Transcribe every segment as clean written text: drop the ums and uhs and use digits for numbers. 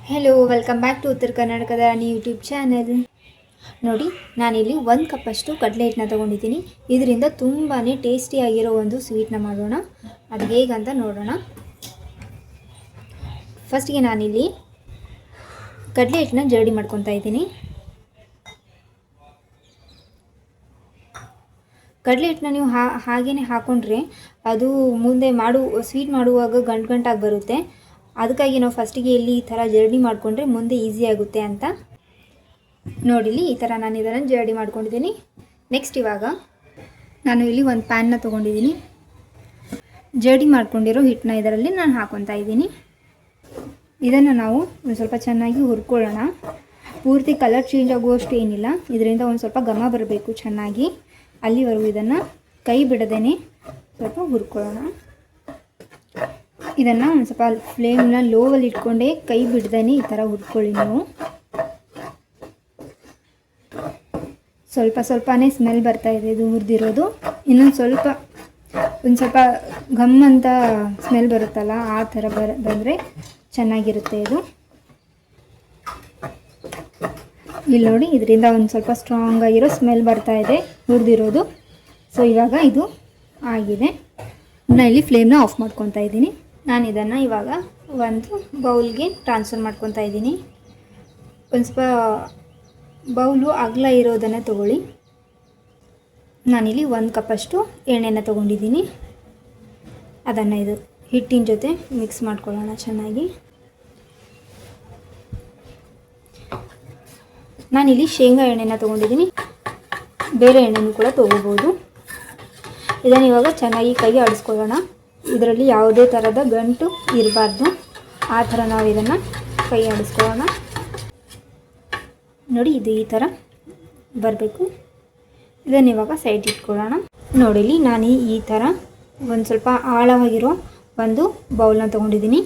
Hello welcome back to ಉತ್ತರ ಕರ್ನಾಟಕದ ರಾಣಿ YouTube channel. ನೋಡಿ, ನಾನಿಲ್ಲಿ 1 ಕಪ್ಪಷ್ಟು ಕಡಲೆ ಹಿಟ್ಟನ್ನ ತೊಗೊಂಡಿದ್ದೀನಿ. ಇದರಿಂದ ತುಂಬಾ ಟೇಸ್ಟಿಯಾಗಿರೋ ಒಂದು ಸ್ವೀಟ್ನ ಮಾಡೋಣ. ಅದು ಹೇಗಂತ ನೋಡೋಣ. ಫಸ್ಟಿಗೆ ನಾನಿಲ್ಲಿ ಕಡಲೆ ಹಿಟ್ಟನ್ನ ಜರಡಿ ಮಾಡ್ಕೊತಾ ಇದ್ದೀನಿ. ಕಡಲೆ ಹಿಟ್ಟನ್ನ ನೀವು ಹಾಗೇ ಹಾಕ್ಕೊಂಡ್ರೆ ಅದು ಮುಂದೆ ಸ್ವೀಟ್ ಮಾಡುವಾಗ ಗಂಟಾಗಿ ಬರುತ್ತೆ. ಅದಕ್ಕಾಗಿ ನಾವು ಫಸ್ಟಿಗೆ ಇಲ್ಲಿ ಈ ಥರ ಜರಡಿ ಮಾಡಿಕೊಂಡ್ರೆ ಮುಂದೆ ಈಸಿ ಆಗುತ್ತೆ ಅಂತ. ನೋಡಿಲಿ, ಈ ಥರ ನಾನು ಇದನ್ನು ಜರಡಿ ಮಾಡ್ಕೊಂಡಿದ್ದೀನಿ. ನೆಕ್ಸ್ಟ್ ಇವಾಗ ನಾನು ಇಲ್ಲಿ ಒಂದು ಪ್ಯಾನ್ನ ತೊಗೊಂಡಿದ್ದೀನಿ. ಜರಡಿ ಮಾಡ್ಕೊಂಡಿರೋ ಹಿಟ್ಟನ್ನ ಇದರಲ್ಲಿ ನಾನು ಹಾಕ್ಕೊತಾ ಇದ್ದೀನಿ. ಇದನ್ನು ನಾವು ಒಂದು ಸ್ವಲ್ಪ ಚೆನ್ನಾಗಿ ಹುರ್ಕೊಳ್ಳೋಣ. ಪೂರ್ತಿ ಕಲರ್ ಚೇಂಜ್ ಆಗುವಷ್ಟು ಏನಿಲ್ಲ, ಇದರಿಂದ ಒಂದು ಸ್ವಲ್ಪ ಘಮ ಬರಬೇಕು ಚೆನ್ನಾಗಿ. ಅಲ್ಲಿವರೆಗೂ ಇದನ್ನು ಕೈ ಬಿಡದೇ ಸ್ವಲ್ಪ ಹುರ್ಕೊಳ್ಳೋಣ. ಇದನ್ನು ಒಂದು ಸ್ವಲ್ಪ ಫ್ಲೇಮ್ನ ಲೋವಲ್ಲಿ ಇಟ್ಕೊಂಡೇ ಕೈ ಬಿಡ್ದೇ ಈ ಥರ ಹುರ್ಕೊಳ್ಳಿ ನೀವು. ಸ್ವಲ್ಪನೇ ಸ್ಮೆಲ್ ಬರ್ತಾ ಇದೆ ಇದು ಹುರಿದಿರೋದು. ಇನ್ನೊಂದು ಒಂದು ಸ್ವಲ್ಪ ಘಮ್ ಅಂತ ಸ್ಮೆಲ್ ಬರುತ್ತಲ್ಲ, ಆ ಥರ ಬಂದರೆ ಚೆನ್ನಾಗಿರುತ್ತೆ ಇದು. ಇಲ್ಲಿ ನೋಡಿ, ಇದರಿಂದ ಒಂದು ಸ್ವಲ್ಪ ಸ್ಟ್ರಾಂಗ್ ಆಗಿರೋ ಸ್ಮೆಲ್ ಬರ್ತಾ ಇದೆ ಹುರಿದಿರೋದು. ಸೊ ಇವಾಗ ಇದು ಆಗಿದೆ. ನಾನು ಇಲ್ಲಿ ಫ್ಲೇಮ್ನ ಆಫ್ ಮಾಡ್ಕೊತಾ ಇದ್ದೀನಿ. ನಾನು ಇದನ್ನು ಇವಾಗ ಒಂದು ಬೌಲ್ಗೆ ಟ್ರಾನ್ಸ್ಫರ್ ಮಾಡ್ಕೊತಾ ಇದ್ದೀನಿ. ಒಂದು ಸ್ವಲ್ಪ ಬೌಲು ಅಗಲ ಇರೋದನ್ನು ತೊಗೊಳ್ಳಿ. ನಾನಿಲ್ಲಿ 1 ಕಪ್ಪಷ್ಟು ಎಣ್ಣೆನ ತೊಗೊಂಡಿದ್ದೀನಿ. ಅದನ್ನು ಇದು ಹಿಟ್ಟಿನ ಜೊತೆ ಮಿಕ್ಸ್ ಮಾಡ್ಕೊಳ್ಳೋಣ ಚೆನ್ನಾಗಿ. ನಾನಿಲ್ಲಿ ಶೇಂಗಾ ಎಣ್ಣೆನ ತೊಗೊಂಡಿದ್ದೀನಿ. ಬೇರೆ ಎಣ್ಣೆನೂ ಕೂಡ ತೊಗೋಬೋದು. ಇದನ್ನು ಇವಾಗ ಚೆನ್ನಾಗಿ ಕೈಗೆ ಆಡಿಸ್ಕೊಳ್ಳೋಣ. ಇದರಲ್ಲಿ ಯಾವುದೇ ಥರದ ಗಂಟು ಇರಬಾರ್ದು, ಆ ಥರ ನಾವು ಇದನ್ನು ಕೈ ಆಡಿಸ್ಕೊಳ್ಳೋಣ. ನೋಡಿ, ಇದು ಈ ಥರ ಬರಬೇಕು. ಇದನ್ನು ಇವಾಗ ಸೈಡ್ ಇಟ್ಕೊಳ್ಳೋಣ. ನೋಡಿಲಿ, ನಾನು ಈ ಥರ ಒಂದು ಸ್ವಲ್ಪ ಆಳವಾಗಿರೋ ಒಂದು ಬೌಲ್ನ ತೊಗೊಂಡಿದ್ದೀನಿ.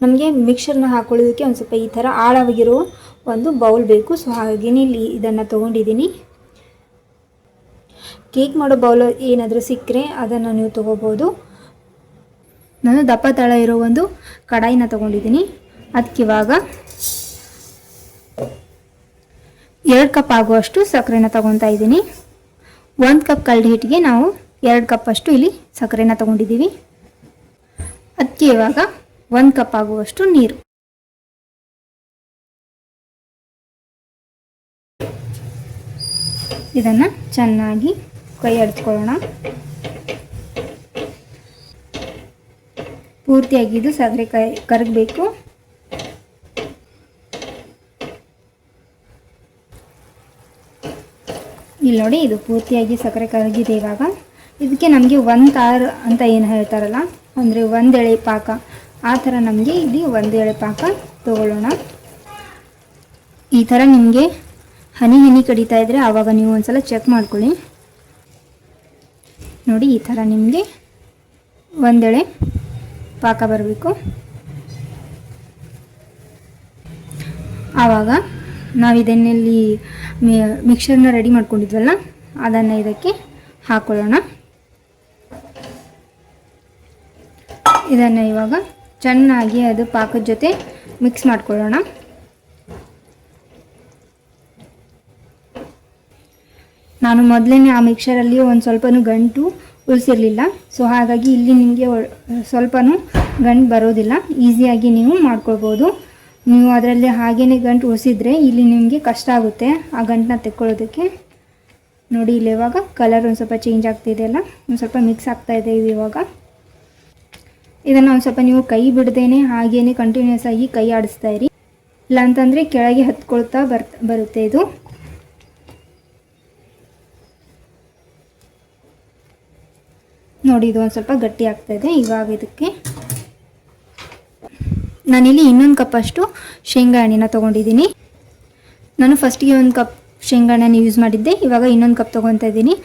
ನಮಗೆ ಮಿಕ್ಸರ್ನ ಹಾಕೊಳ್ಳೋದಕ್ಕೆ ಒಂದು ಸ್ವಲ್ಪ ಈ ಥರ ಆಳವಾಗಿರೋ ಒಂದು ಬೌಲ್ ಬೇಕು. ಸೊ ಹಾಗೆಯೇ ಇಲ್ಲಿ ಇದನ್ನು ತೊಗೊಂಡಿದ್ದೀನಿ. ಕೇಕ್ ಮಾಡೋ ಬೌಲ್ ಏನಾದರೂ ಸಿಕ್ಕರೆ ಅದನ್ನು ನೀವು ತೊಗೋಬೋದು. ನಾನು ದಪ್ಪ ತಳ ಇರೋ ಒಂದು ಕಡಾಯಿನ ತೊಗೊಂಡಿದ್ದೀನಿ. ಅದಕ್ಕಿವಾಗ 2 ಕಪ್ ಆಗುವಷ್ಟು ಸಕ್ಕರೆನ ತೊಗೊತಾ ಇದ್ದೀನಿ. 1 ಕಪ್ ಕಡಲೆ ಹಿಟ್ಟಿಗೆ ನಾವು 2 ಕಪ್ಪಷ್ಟು ಇಲ್ಲಿ ಸಕ್ಕರೆನ ತೊಗೊಂಡಿದ್ದೀವಿ. ಅದಕ್ಕೆ ಇವಾಗ 1 ಕಪ್ ಆಗುವಷ್ಟು ನೀರು. ಇದನ್ನು ಚೆನ್ನಾಗಿ ಕೈ ಆಡಿಸ್ಕೊಳ್ಳೋಣ. ಪೂರ್ತಿಯಾಗಿದ್ದು ಸಕ್ಕರೆ ಕರಗಬೇಕು. ಇಲ್ಲಿ ನೋಡಿ, ಇದು ಪೂರ್ತಿಯಾಗಿ ಸಕ್ಕರೆ ಕರಗಿದೆ. ಇವಾಗ ಇದಕ್ಕೆ ನಮಗೆ 1 ತಾರ್ ಅಂತ ಏನು ಹೇಳ್ತಾರಲ್ಲ, ಅಂದರೆ 1 ಎಳೆ ಪಾಕ, ಆ ಥರ ನಮಗೆ ಇಲ್ಲಿ 1 ಎಳೆ ಪಾಕ ತಗೊಳ್ಳೋಣ. ಈ ಥರ ನಿಮಗೆ ಹನಿ ಕಡಿತಾ ಇದ್ದರೆ ಆವಾಗ ನೀವು ಒಂದ್ಸಲ ಚೆಕ್ ಮಾಡ್ಕೊಳ್ಳಿ. ನೋಡಿ, ಈ ಥರ ನಿಮಗೆ 1 ಎಳೆ ಪಾಕ ಬರಬೇಕು. ಆವಾಗ ನಾವು ಇದನ್ನಲ್ಲಿ ಮಿಕ್ಸರ್ನ ರೆಡಿ ಮಾಡ್ಕೊಂಡಿದ್ವಲ್ಲ, ಅದನ್ನು ಇದಕ್ಕೆ ಹಾಕ್ಕೊಳ್ಳೋಣ. ಇದನ್ನು ಇವಾಗ ಚೆನ್ನಾಗಿ ಅದು ಪಾಕದ ಜೊತೆ ಮಿಕ್ಸ್ ಮಾಡ್ಕೊಳ್ಳೋಣ. ನಾನು ಮೊದಲೇ ಆ ಮಿಕ್ಸರಲ್ಲಿ ಒಂದು ಸ್ವಲ್ಪನೂ ಗಂಟು ಉಳಿಸಿರಲಿಲ್ಲ. ಸೊ ಹಾಗಾಗಿ ಇಲ್ಲಿ ನಿಮಗೆ ಸ್ವಲ್ಪನೂ ಗಂಟು ಬರೋದಿಲ್ಲ. ಈಸಿಯಾಗಿ ನೀವು ಮಾಡ್ಕೊಳ್ಬೋದು. ನೀವು ಅದರಲ್ಲಿ ಹಾಗೇ ಗಂಟು ಉಳಿಸಿದ್ರೆ ಇಲ್ಲಿ ನಿಮಗೆ ಕಷ್ಟ ಆಗುತ್ತೆ ಆ ಗಂಟನ್ನ ತೆಕ್ಕೊಳ್ಳೋದಕ್ಕೆ. ನೋಡಿ, ಇಲ್ಲಿ ಇವಾಗ ಕಲರ್ ಒಂದು ಸ್ವಲ್ಪ ಚೇಂಜ್ ಆಗ್ತಿದೆಯಲ್ಲ, ಒಂದು ಸ್ವಲ್ಪ ಮಿಕ್ಸ್ ಆಗ್ತಾಯಿದೆ ಇದು. ಇವಾಗ ಇದನ್ನು ಒಂದು ಸ್ವಲ್ಪ ನೀವು ಕೈ ಬಿಡದೇನೆ ಹಾಗೇ ಕಂಟಿನ್ಯೂಸ್ ಆಗಿ ಕೈ ಆಡಿಸ್ತಾ ಇರಿ, ಇಲ್ಲಾಂತಂದರೆ ಕೆಳಗೆ ಹತ್ಕೊಳ್ತಾ ಬರುತ್ತೆ ಇದು. ನೋಡಿ, ಇದು ಒಂದು ಸ್ವಲ್ಪ ಗಟ್ಟಿ ಆಗ್ತಾಯಿದೆ. ಇವಾಗ ಇದಕ್ಕೆ ನಾನಿಲ್ಲಿ 1 ಕಪ್ಪಷ್ಟು ಶೇಂಗಾ ಎಣ್ಣೆನ ತೊಗೊಂಡಿದ್ದೀನಿ. ನಾನು ಫಸ್ಟಿಗೆ 1 ಕಪ್ ಶೇಂಗಾ ಎಣ್ಣೆನ ಯೂಸ್ ಮಾಡಿದ್ದೆ. ಇವಾಗ 1 ಕಪ್ ತೊಗೊತಾ ಇದ್ದೀನಿ.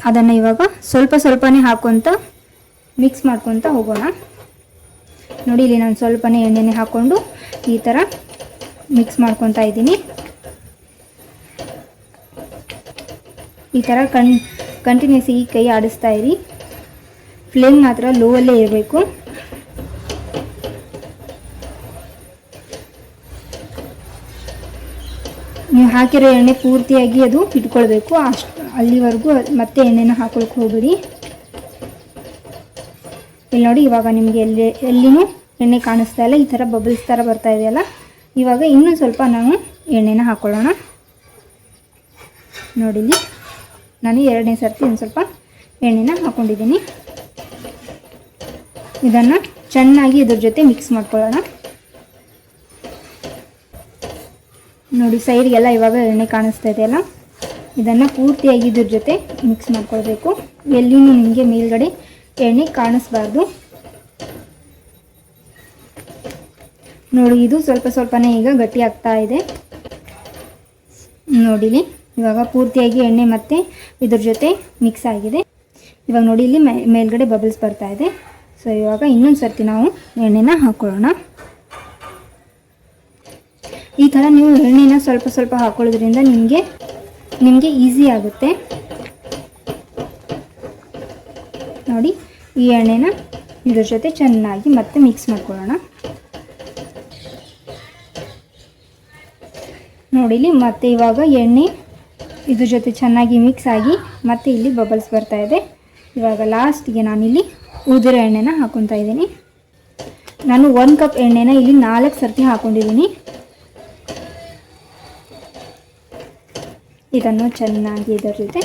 ಅದನ್ನು ಇವಾಗ ಸ್ವಲ್ಪನೇ ಹಾಕ್ಕೊತ ಮಿಕ್ಸ್ ಮಾಡ್ಕೊತ ಹೋಗೋಣ. ನೋಡಿ, ಇಲ್ಲಿ ನಾನು ಸ್ವಲ್ಪನೇ ಎಣ್ಣೆನೇ ಹಾಕ್ಕೊಂಡು ಈ ಥರ ಮಿಕ್ಸ್ ಮಾಡ್ಕೊತಾ ಇದ್ದೀನಿ. ಈ ಥರ ಕಂಟಿನ್ಯೂಸ್ ಆಗಿ ಕೈ ಆಡಿಸ್ತಾ ಇರಿ. ಫ್ಲೇಮ್ ಮಾತ್ರ ಲೋವಲ್ಲೇ ಇರಬೇಕು. ನೀವು ಹಾಕಿರೋ ಎಣ್ಣೆ ಪೂರ್ತಿಯಾಗಿ ಅದು ಇಟ್ಕೊಳ್ಬೇಕು. ಅಲ್ಲಿವರೆಗೂ ಮತ್ತೆ ಎಣ್ಣೆನ ಹಾಕೊಳಕ್ಕೆ ಹೋಗ್ಬೇಡಿ. ಇಲ್ಲಿ ನೋಡಿ, ಇವಾಗ ನಿಮಗೆ ಎಲ್ಲಿನೂ ಎಣ್ಣೆ ಕಾಣಿಸ್ತಾ ಇಲ್ಲ, ಈ ಥರ ಬಬಲ್ಸ್ ಥರ ಬರ್ತಾ ಇದೆಯಲ್ಲ. ಇವಾಗ ಇನ್ನೂ ಸ್ವಲ್ಪ ನಾವು ಎಣ್ಣೆನ ಹಾಕ್ಕೊಳ್ಳೋಣ. ನೋಡಿಲಿ, ನಾನು 2ನೇ ಸರ್ತಿ ಒಂದು ಸ್ವಲ್ಪ ಎಣ್ಣೆನ ಹಾಕ್ಕೊಂಡಿದ್ದೀನಿ. ಇದನ್ನು ಚೆನ್ನಾಗಿ ಇದ್ರ ಜೊತೆ ಮಿಕ್ಸ್ ಮಾಡ್ಕೊಳ್ಳೋಣ. ನೋಡಿ, ಸೈಡ್ಗೆಲ್ಲ ಇವಾಗ ಎಣ್ಣೆ ಕಾಣಿಸ್ತಾ ಇದೆಯಲ್ಲ, ಇದನ್ನು ಪೂರ್ತಿಯಾಗಿ ಇದ್ರ ಜೊತೆ ಮಿಕ್ಸ್ ಮಾಡ್ಕೊಳ್ಬೇಕು. ಎಲ್ಲಿನೂ ನಿಮಗೆ ಮೇಲ್ಗಡೆ ಎಣ್ಣೆ ಕಾಣಿಸ್ಬಾರ್ದು. ನೋಡಿ, ಇದು ಸ್ವಲ್ಪ ಸ್ವಲ್ಪನೇ ಈಗ ಗಟ್ಟಿ ಆಗ್ತಾ ಇದೆ. ನೋಡಿಲಿ, ಇವಾಗ ಪೂರ್ತಿಯಾಗಿ ಎಣ್ಣೆ ಮತ್ತು ಇದ್ರ ಜೊತೆ ಮಿಕ್ಸ್ ಆಗಿದೆ. ಇವಾಗ ನೋಡಿ, ಇಲ್ಲಿ ಮೇಲ್ಗಡೆ ಬಬಲ್ಸ್ ಬರ್ತಾ ಇದೆ. ಸೊ ಇವಾಗ ಇನ್ನೊಂದು ಸರ್ತಿ ನಾವು ಎಣ್ಣೆನ ಹಾಕ್ಕೊಳ್ಳೋಣ. ಈ ಥರ ನೀವು ಎಣ್ಣೆನ ಸ್ವಲ್ಪ ಸ್ವಲ್ಪ ಹಾಕೊಳ್ಳೋದ್ರಿಂದ ನಿಮಗೆ ಈಸಿ ಆಗುತ್ತೆ. ನೋಡಿ, ಈ ಎಣ್ಣೆನ ಇದ್ರ ಜೊತೆ ಚೆನ್ನಾಗಿ ಮತ್ತೆ ಮಿಕ್ಸ್ ಮಾಡ್ಕೊಳ್ಳೋಣ. ನೋಡಿಲಿ, ಮತ್ತೆ ಇವಾಗ ಎಣ್ಣೆ ಇದ್ರ ಜೊತೆ ಚೆನ್ನಾಗಿ ಮಿಕ್ಸ್ ಆಗಿ ಮತ್ತೆ ಇಲ್ಲಿ ಬಬಲ್ಸ್ ಬರ್ತಾ ಇದೆ. ಇವಾಗ ಲಾಸ್ಟಿಗೆ ನಾನಿಲ್ಲಿ ಉದುರು ಎಣ್ಣೆನ ಹಾಕ್ಕೊತಾ ಇದ್ದೀನಿ. ನಾನು 1 ಕಪ್ ಎಣ್ಣೆನ ಇಲ್ಲಿ 4 ಸರ್ತಿ ಹಾಕ್ಕೊಂಡಿದ್ದೀನಿ. ಇದನ್ನು ಚೆನ್ನಾಗಿ ಇದರ ಜೊತೆ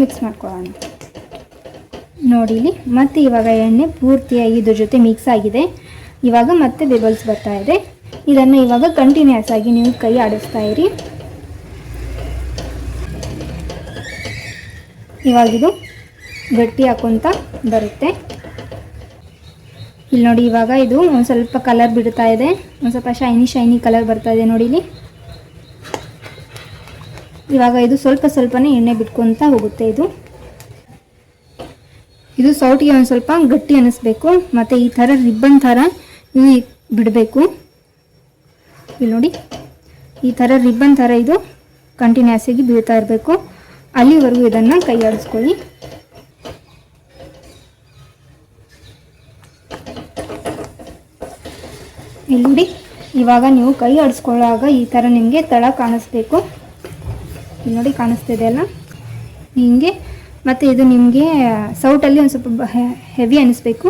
ಮಿಕ್ಸ್ ಮಾಡ್ಕೊಳ್ಳೋಣ. ನೋಡಿಲಿ, ಮತ್ತೆ ಇವಾಗ ಎಣ್ಣೆ ಪೂರ್ತಿಯಾಗಿ ಇದ್ರ ಜೊತೆ ಮಿಕ್ಸ್ ಆಗಿದೆ. ಇವಾಗ ಮತ್ತೆ ಬಬಲ್ಸ್ ಬರ್ತಾ ಇದೆ. ಇದನ್ನು ಇವಾಗ ಕಂಟಿನ್ಯೂಸ್ ಆಗಿ ನೀವು ಕೈ ಆಡಿಸ್ತಾ ಇರಿ. ಇವಾಗಿದು ಗಟ್ಟಿ ಹಾಕೊಂತ ಬರುತ್ತೆ. ಇಲ್ಲಿ ನೋಡಿ, ಇವಾಗ ಇದು ಒಂದು ಸ್ವಲ್ಪ ಕಲರ್ ಬಿಡ್ತಾ ಇದೆ, ಒಂದು ಸ್ವಲ್ಪ ಶೈನಿ ಕಲರ್ ಬರ್ತಾ ಇದೆ. ನೋಡಿಲಿ, ಇವಾಗ ಇದು ಸ್ವಲ್ಪ ಸ್ವಲ್ಪನೇ ಎಣ್ಣೆ ಬಿಟ್ಕೊತ ಹೋಗುತ್ತೆ. ಇದು ಸೌಟಿಗೆ ಒಂದು ಸ್ವಲ್ಪ ಗಟ್ಟಿ ಅನ್ನಿಸ್ಬೇಕು, ಮತ್ತು ಈ ಥರ ರಿಬ್ಬನ್ ಥರ ಇದು ಬಿಡಬೇಕು. ಇಲ್ಲಿ ನೋಡಿ, ಈ ಥರ ರಿಬ್ಬನ್ ಥರ ಇದು ಕಂಟಿನ್ಯೂಸ್ ಆಗಿ ಬೀಳ್ತಾ ಇರಬೇಕು. ಅಲ್ಲಿವರೆಗೂ ಇದನ್ನು ಕೈ ಆಡಿಸ್ಕೊಳ್ಳಿ. ಇಲ್ಲಿ ನೋಡಿ, ಇವಾಗ ನೀವು ಕೈ ಆಡಿಸ್ಕೊಳ್ಳುವಾಗ ಈ ಥರ ನಿಮಗೆ ತಳ ಕಾಣಿಸ್ಬೇಕು. ಇಲ್ಲಿ ನೋಡಿ, ಕಾಣಿಸ್ತಿದೆ ಅಲ್ಲ ಹಿಂಗೆ. ಮತ್ತು ಇದು ನಿಮಗೆ ಸೌಟಲ್ಲಿ ಒಂದು ಸ್ವಲ್ಪ ಹೆವಿ ಅನ್ನಿಸ್ಬೇಕು.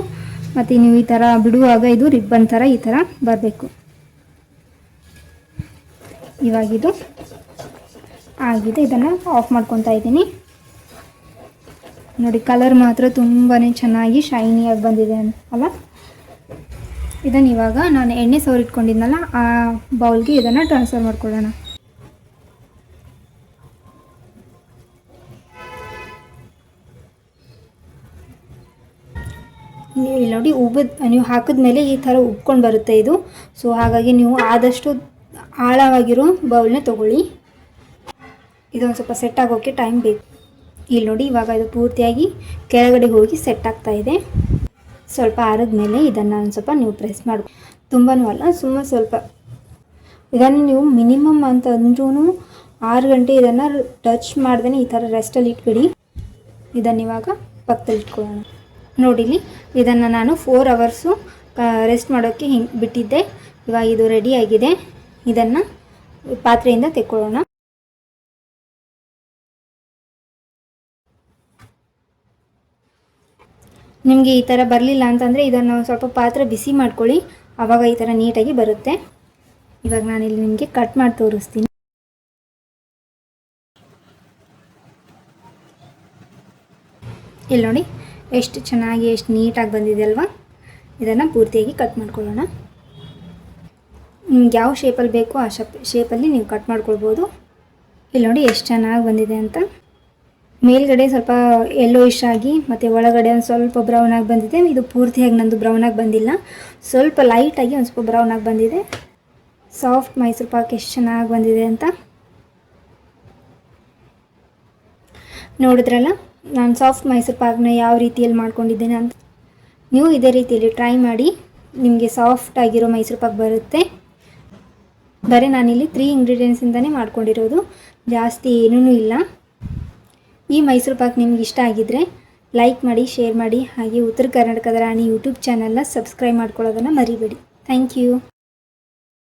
ಮತ್ತು ನೀವು ಈ ಥರ ಬಿಡುವಾಗ ಇದು ರಿಬ್ಬನ್ ಥರ ಈ ಥರ ಬರಬೇಕು. ಇವಾಗಿದು ಆಗಿದೆ. ಇದನ್ನು ಆಫ್ ಮಾಡ್ಕೊತಾ ಇದ್ದೀನಿ. ನೋಡಿ, ಕಲರ್ ಮಾತ್ರ ತುಂಬಾ ಚೆನ್ನಾಗಿ ಶೈನಿಯಾಗಿ ಬಂದಿದೆ ಅಲ್ಲ. ಇದನ್ನು ಇವಾಗ ನಾನು ಎಣ್ಣೆ ಸವರಿಟ್ಕೊಂಡಿದ್ನಲ್ಲ ಆ ಬೌಲ್ಗೆ ಇದನ್ನು ಟ್ರಾನ್ಸ್ಫರ್ ಮಾಡ್ಕೊಳ್ಳೋಣ. ಇಲ್ಲಿ ನೋಡಿ, ನೀವು ಹಾಕಿದ್ಮೇಲೆ ಈ ಥರ ಉಬ್ಕೊಂಡು ಬರುತ್ತೆ ಇದು. ಸೊ ಹಾಗಾಗಿ ನೀವು ಆದಷ್ಟು ಆಳವಾಗಿರೋ ಬೌಲ್ನ ತೊಗೊಳ್ಳಿ. ಇದೊಂದು ಸ್ವಲ್ಪ ಸೆಟ್ ಆಗೋಕ್ಕೆ ಟೈಮ್ ಬೇಕು. ಇಲ್ಲಿ ನೋಡಿ, ಇವಾಗ ಇದು ಪೂರ್ತಿಯಾಗಿ ಕೆಳಗಡೆ ಹೋಗಿ ಸೆಟ್ ಆಗ್ತಾ ಇದೆ. ಸ್ವಲ್ಪ ಆರಿದ್ಮೇಲೆ ಇದನ್ನು ಒಂದು ಸ್ವಲ್ಪ ನೀವು ಪ್ರೆಸ್ ಮಾಡಿ, ತುಂಬಾ ಅಲ್ಲ, ಸುಮ್ಮನೆ ಸ್ವಲ್ಪ. ಇದನ್ನು ನೀವು ಮಿನಿಮಮ್ ಅಂತ ಅಂದ್ರೂ 6 ಗಂಟೆ ಇದನ್ನು ಟಚ್ ಮಾಡ್ದೇ ಈ ಥರ ರೆಸ್ಟಲ್ಲಿ ಇಟ್ಬಿಡಿ. ಇದನ್ನು ಇವಾಗ ಪಕ್ಕದಲ್ಲಿ ಇಟ್ಕೊಳ್ಳೋಣ. ನೋಡಿಲಿ, ಇದನ್ನು ನಾನು 4 ಅವರ್ಸು ರೆಸ್ಟ್ ಮಾಡೋಕ್ಕೆ ಹಿಂಗೆ ಬಿಟ್ಟಿದ್ದೆ. ಇವಾಗ ಇದು ರೆಡಿ ಆಗಿದೆ. ಇದನ್ನು ಪಾತ್ರೆಯಿಂದ ತೆಕ್ಕೊಳ್ಳೋಣ. ನಿಮಗೆ ಈ ಥರ ಬರಲಿಲ್ಲ ಅಂತಂದರೆ ಇದನ್ನು ಸ್ವಲ್ಪ ಪಾತ್ರೆ ಬಿಸಿ ಮಾಡ್ಕೊಳ್ಳಿ, ಆವಾಗ ಈ ಥರ ನೀಟಾಗಿ ಬರುತ್ತೆ. ಇವಾಗ ನಾನಿಲ್ಲಿ ನಿಮಗೆ ಕಟ್ ಮಾಡಿ ತೋರಿಸ್ತೀನಿ. ಇಲ್ಲಿ ನೋಡಿ, ಎಷ್ಟು ಚೆನ್ನಾಗಿ ಎಷ್ಟು ನೀಟಾಗಿ ಬಂದಿದೆ ಅಲ್ವಾ. ಇದನ್ನು ಪೂರ್ತಿಯಾಗಿ ಕಟ್ ಮಾಡ್ಕೊಳ್ಳೋಣ. ನಿಮ್ಗೆ ಯಾವ ಶೇಪಲ್ಲಿ ಬೇಕೋ ಆ ಶೇಪಲ್ಲಿ ನೀವು ಕಟ್ ಮಾಡ್ಕೊಳ್ಬೋದು. ಇಲ್ಲಿ ನೋಡಿ ಎಷ್ಟು ಚೆನ್ನಾಗಿ ಬಂದಿದೆ ಅಂತ. ಮೇಲ್ಗಡೆ ಸ್ವಲ್ಪ ಯೆಲ್ಲೋಯಿಶ್ ಆಗಿ ಮತ್ತು ಒಳಗಡೆ ಒಂದು ಸ್ವಲ್ಪ ಬ್ರೌನ್ ಆಗಿ ಬಂದಿದೆ. ಇದು ಪೂರ್ತಿಯಾಗಿ ನಂದು ಬ್ರೌನ್ ಆಗಿ ಬಂದಿಲ್ಲ, ಸ್ವಲ್ಪ ಲೈಟಾಗಿ ಒಂದು ಸ್ವಲ್ಪ ಬ್ರೌನ್ ಆಗಿ ಬಂದಿದೆ. ಸಾಫ್ಟ್ ಮೈಸೂರು ಪಾಕ್ ಎಷ್ಟು ಚೆನ್ನಾಗಿ ಬಂದಿದೆ ಅಂತ ನೋಡಿದ್ರಲ್ಲ. ನಾನು ಸಾಫ್ಟ್ ಮೈಸೂರು ಪಾಕ್ನ ಯಾವ ರೀತಿಯಲ್ಲಿ ಮಾಡ್ಕೊಂಡಿದ್ದೇನೆ ಅಂತ ನೀವು ಇದೇ ರೀತಿಯಲ್ಲಿ ಟ್ರೈ ಮಾಡಿ. ನಿಮಗೆ ಸಾಫ್ಟ್ ಆಗಿರೋ ಮೈಸೂರು ಪಾಕ್ ಬರುತ್ತೆ. ಬರೀ ನಾನಿಲ್ಲಿ 3 ಇಂಗ್ರೀಡಿಯೆಂಟ್ಸಿಂದನೇ ಮಾಡ್ಕೊಂಡಿರೋದು, ಜಾಸ್ತಿ ಏನೂ ಇಲ್ಲ. ಈ ಮೈಸೂರು ಪಾಕ್ ನಿಮ್ಗೆ ಇಷ್ಟ ಆಗಿದ್ದರೆ ಲೈಕ್ ಮಾಡಿ, ಶೇರ್ ಮಾಡಿ, ಹಾಗೆ ಉತ್ತರ ಕರ್ನಾಟಕದ ರಾಣಿ ಯೂಟ್ಯೂಬ್ ಚಾನಲ್ನ ಸಬ್ಸ್ಕ್ರೈಬ್ ಮಾಡ್ಕೊಳ್ಳೋದನ್ನು ಮರಿಬೇಡಿ. Thank you.